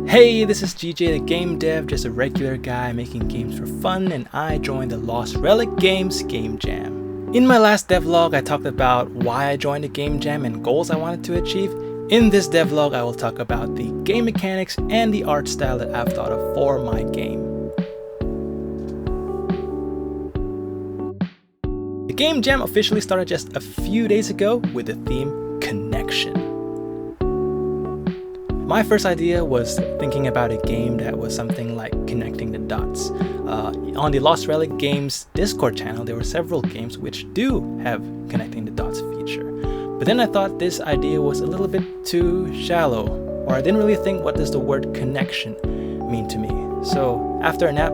Hey, this is GJ the Game Dev, just a regular guy making games for fun, and I joined the Lost Relic Games Game Jam. In my last devlog, I talked about why I joined the Game Jam and goals I wanted to achieve. In this devlog, I will talk about the game mechanics and the art style that I've thought of for my game. The Game Jam officially started just a few days ago with the theme Connection. My first idea was thinking about a game that was something like connecting the dots. On the Lost Relic Games Discord channel, there were several games which do have connecting the dots feature. But then I thought this idea was a little bit too shallow, or I didn't really think what does the word connection mean to me. So after a nap,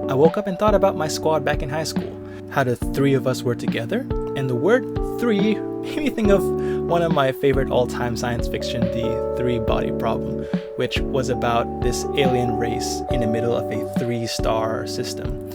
I woke up and thought about my squad back in high school, how the three of us were together, and the word three made me think of one of my favorite all-time science fiction, the three-body problem, which was about this alien race in the middle of a 3-star system.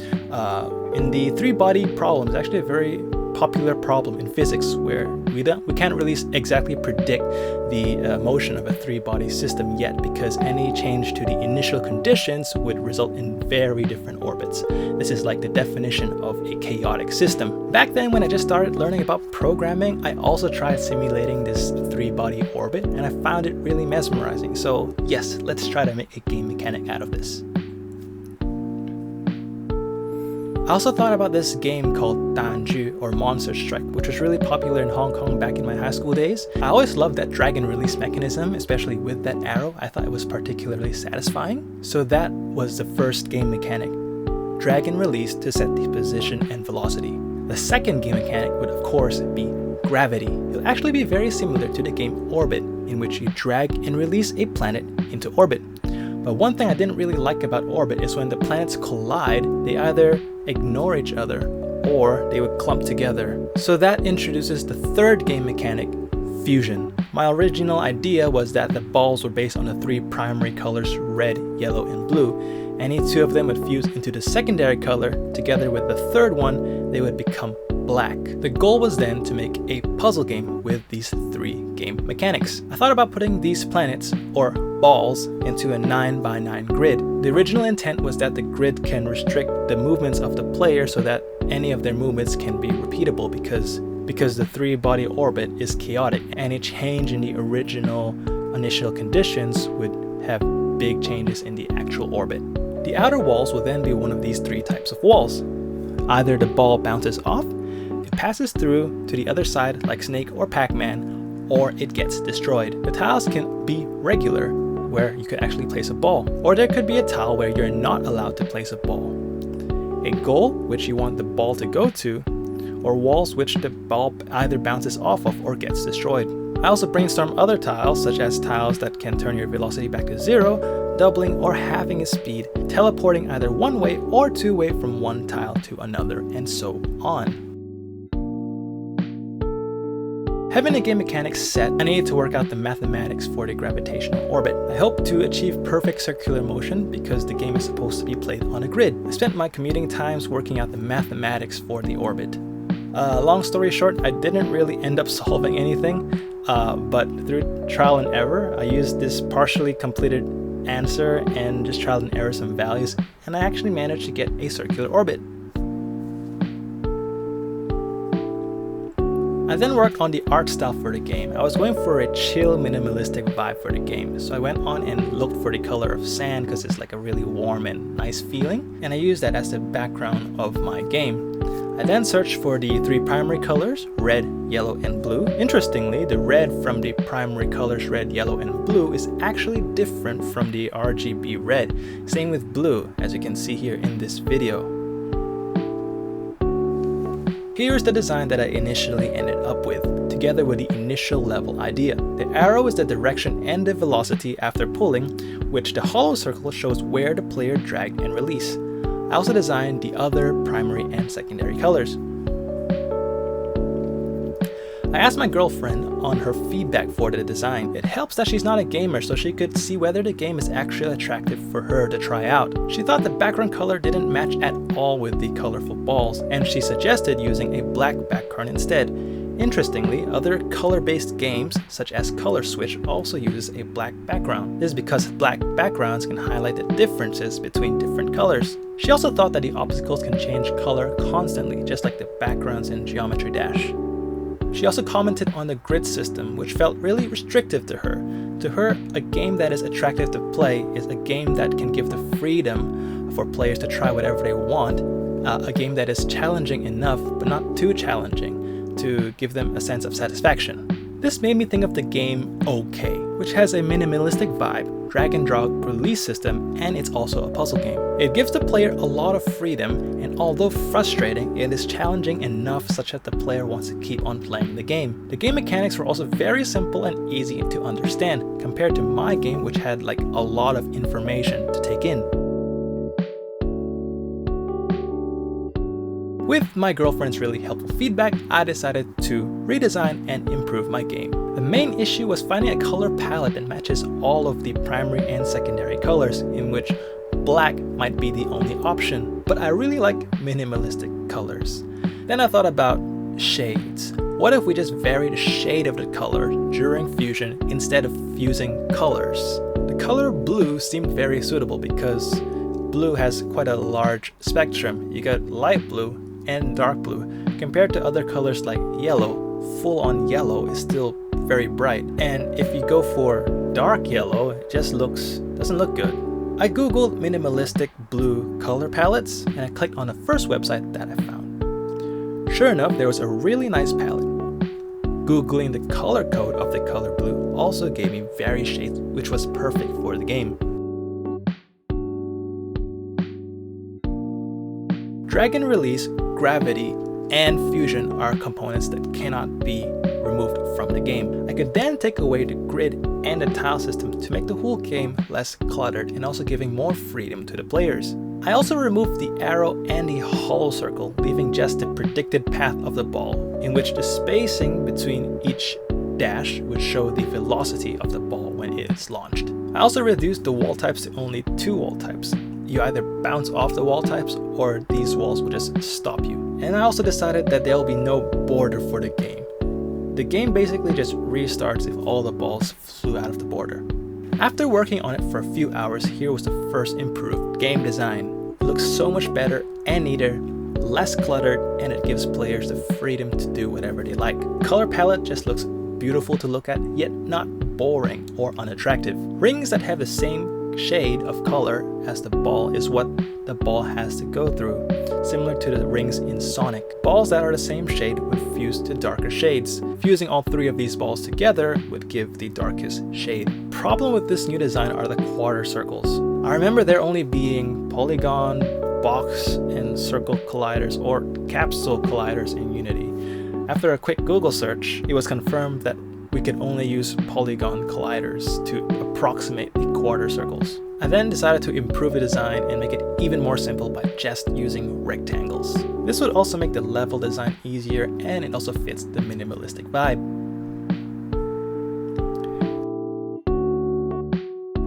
In the three-body problem, it's actually a very popular problem in physics where we can't really exactly predict the motion of a three-body system yet, because any change to the initial conditions would result in very different orbits. This is like the definition of a chaotic system. Back then, when I just started learning about programming, I also tried simulating this three-body orbit, and I found it really mesmerizing. So yes, let's try to make a game mechanic out of this. I also thought about this game called Danju, or Monster Strike, which was really popular in Hong Kong back in my high school days. I always loved that dragon release mechanism, especially with that arrow. I thought it was particularly satisfying. So that was the first game mechanic, dragon release to set the position and velocity. The second game mechanic would of course be gravity. It'll actually be very similar to the game Orbit, in which you drag and release a planet into orbit. But one thing I didn't really like about Orbit is when the planets collide, they either ignore each other or they would clump together. So that introduces the third game mechanic, fusion. My original idea was that the balls were based on the three primary colors, red, yellow, and blue. Any two of them would fuse into the secondary color. Together with the third one, they would become black. The goal was then to make a puzzle game with these three game mechanics. I thought about putting these planets, or balls, into a 9x9 grid. The original intent was that the grid can restrict the movements of the player so that any of their movements can be repeatable, because the three-body orbit is chaotic. Any change in the original initial conditions would have big changes in the actual orbit. The outer walls will then be one of these three types of walls. Either the ball bounces off, it passes through to the other side like Snake or Pac-Man, or it gets destroyed. The tiles can be regular, where you could actually place a ball, or there could be a tile where you're not allowed to place a ball. A goal, which you want the ball to go to, or walls which the ball either bounces off of or gets destroyed. I also brainstormed other tiles, such as tiles that can turn your velocity back to 0, doubling or halving its speed, teleporting either one way or two way from one tile to another, and so on. Having the game mechanics set, I needed to work out the mathematics for the gravitational orbit. I hope to achieve perfect circular motion because the game is supposed to be played on a grid. I spent my commuting times working out the mathematics for the orbit. Long story short, I didn't really end up solving anything, but through trial and error, I used this partially completed answer and just trial and error some values, and I actually managed to get a circular orbit. I then worked on the art style for the game. I was going for a chill, minimalistic vibe for the game, so I went on and looked for the color of sand because it's like a really warm and nice feeling, and I used that as the background of my game. I then searched for the three primary colors, red, yellow, and blue. Interestingly, the red from the primary colors red, yellow, and blue is actually different from the RGB red. Same with blue, as you can see here in this video. Here's the design that I initially ended up with, together with the initial level idea. The arrow is the direction and the velocity after pulling, which the hollow circle shows where the player dragged and released. I also designed the other primary and secondary colors. I asked my girlfriend on her feedback for the design. It helps that she's not a gamer, so she could see whether the game is actually attractive for her to try out. She thought the background color didn't match at all with the colorful balls, and she suggested using a black background instead. Interestingly, other color-based games, such as Color Switch, also uses a black background. This is because black backgrounds can highlight the differences between different colors. She also thought that the obstacles can change color constantly, just like the backgrounds in Geometry Dash. She also commented on the grid system, which felt really restrictive to her. To her, a game that is attractive to play is a game that can give the freedom for players to try whatever they want, a game that is challenging enough but not too challenging to give them a sense of satisfaction. This made me think of the game OK, which has a minimalistic vibe, drag and drop release system, and it's also a puzzle game. It gives the player a lot of freedom, and although frustrating, it is challenging enough such that the player wants to keep on playing the game. The game mechanics were also very simple and easy to understand, compared to my game, which had like a lot of information to take in. With my girlfriend's really helpful feedback, I decided to redesign and improve my game. The main issue was finding a color palette that matches all of the primary and secondary colors, in which black might be the only option, but I really like minimalistic colors. Then I thought about shades. What if we just vary the shade of the color during fusion instead of fusing colors? The color blue seemed very suitable because blue has quite a large spectrum. You got light blue and dark blue. Compared to other colors like yellow, full-on yellow is still very bright. And if you go for dark yellow, it just doesn't look good. I googled minimalistic blue color palettes and I clicked on the first website that I found. Sure enough, there was a really nice palette. Googling the color code of the color blue also gave me various shades, which was perfect for the game. Drag and release, gravity, and fusion are components that cannot be removed from the game. I could then take away the grid and the tile system to make the whole game less cluttered and also giving more freedom to the players. I also removed the arrow and the hollow circle, leaving just the predicted path of the ball, in which the spacing between each dash would show the velocity of the ball when it is launched. I also reduced the wall types to only 2 wall types. You either bounce off the wall types or these walls will just stop you. And I also decided that there will be no border for the game. The game basically just restarts if all the balls flew out of the border. After working on it for a few hours, here was the first improved game design. It looks so much better and neater, less cluttered, and it gives players the freedom to do whatever they like. Color palette just looks beautiful to look at, yet not boring or unattractive. Rings that have the same shade of color as the ball is what the ball has to go through, similar to the rings in Sonic. Balls that are the same shade would fuse to darker shades. Fusing all 3 of these balls together would give the darkest shade. Problem with this new design are the quarter circles. I remember there only being polygon, box, and circle colliders or capsule colliders in Unity. After a quick Google search, it was confirmed that we could only use polygon colliders to approximate the quarter circles. I then decided to improve the design and make it even more simple by just using rectangles. This would also make the level design easier, and it also fits the minimalistic vibe.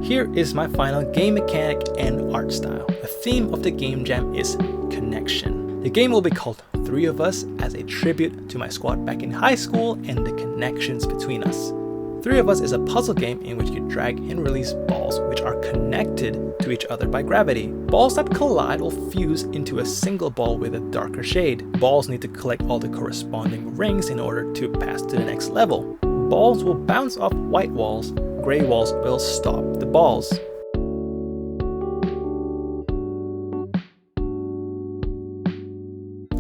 Here is my final game mechanic and art style. The theme of the game jam is connection. The game will be called 3 of Us as a tribute to my squad back in high school and the connections between us. 3 of Us is a puzzle game in which you drag and release balls which are connected to each other by gravity. Balls that collide will fuse into a single ball with a darker shade. Balls need to collect all the corresponding rings in order to pass to the next level. Balls will bounce off white walls, gray walls will stop the balls.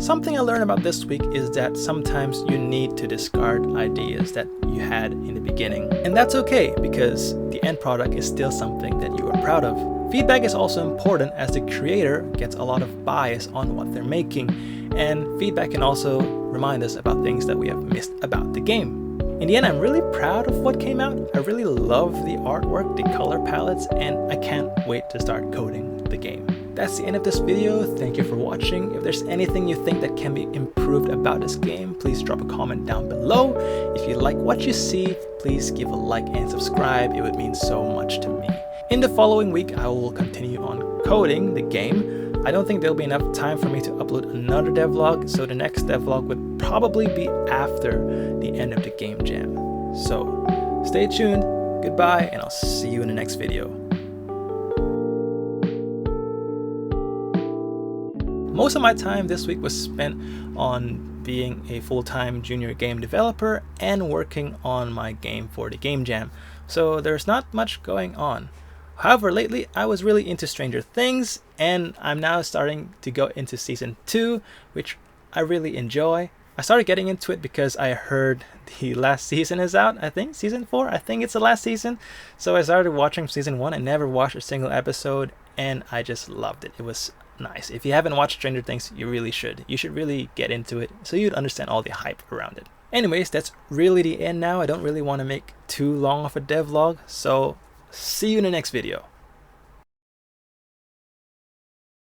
Something I learned about this week is that sometimes you need to discard ideas that you had in the beginning. And that's okay, because the end product is still something that you are proud of. Feedback is also important, as the creator gets a lot of bias on what they're making, and feedback can also remind us about things that we have missed about the game. In the end, I'm really proud of what came out. I really love the artwork, the color palettes, and I can't wait to start coding the game. That's the end of this video. Thank you for watching. If there's anything you think that can be improved about this game, please drop a comment down below. If you like what you see, please give a like and subscribe. It would mean so much to me. In the following week, I will continue on coding the game. I don't think there'll be enough time for me to upload another devlog, so the next devlog would probably be after the end of the game jam. So stay tuned, goodbye, and I'll see you in the next video. Most of my time this week was spent on being a full-time junior game developer and working on my game for the game jam, so there's not much going on. However, lately I was really into Stranger Things, and I'm now starting to go into season 2, which I really enjoy. I started getting into it because I heard the last season is out, I think, season 4, I think it's the last season. So I started watching season 1 and never watched a single episode, and I just loved it. It was nice. If you haven't watched Stranger Things, you really should. You should really get into it so you'd understand all the hype around it. Anyways, that's really the end now. I don't really want to make too long of a devlog, so see you in the next video.